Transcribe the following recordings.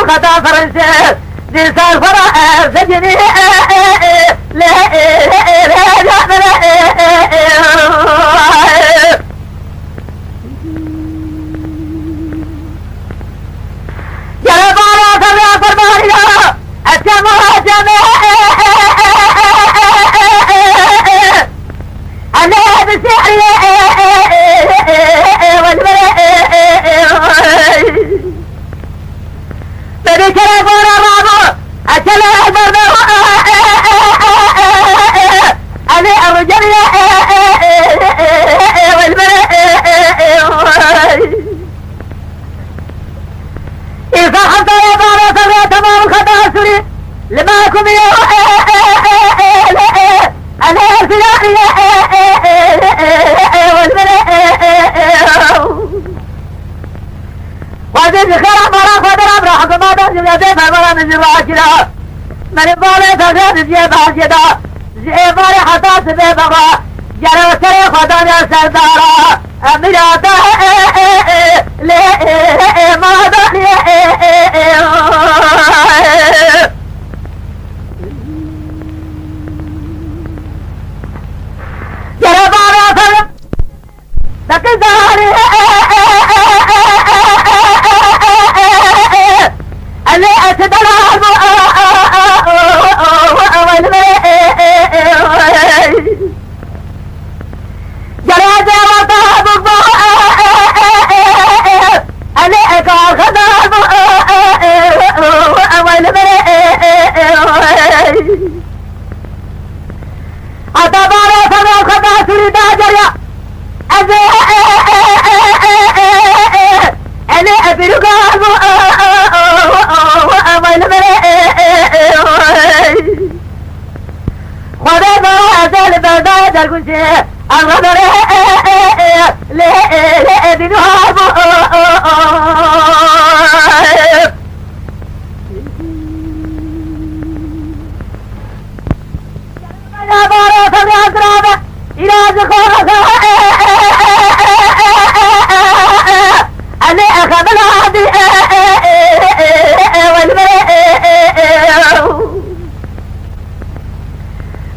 خطا فرنسا لسان فرع سجني لا لماكم يا أنا الفلاني وزيد خير مرا فدر راح ما دام يا مرا من الراجل من بالي فغير جيبها جدا جيبها حتى سببها جرى وسري خدانا سردارا أميراتا ليه ما داني لكن داري اللي أتدلع جرادة وطابق اللي أكار خدام أتباري فنو خدا سريدا جريا أنا أبرق خدا ما أزال برداد الكنسي الغدر لا أبنها يا بارا سمي أسرابة إلى زخورة أنا أخذ العادي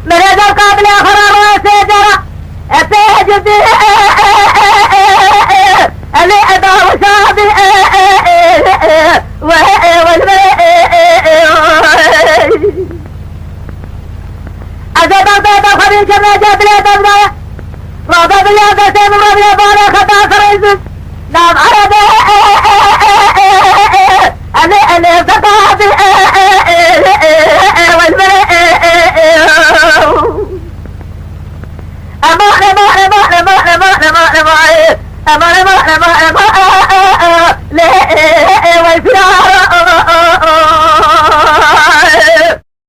من هذا قبل أخرى وسيجرة أتجد أنا أدعو شعبي أجدت خبير كما جاب لي تبدأ رابط بلاد سيم ربي بارا خطا فريز نام عربي أنا سقاطي أمان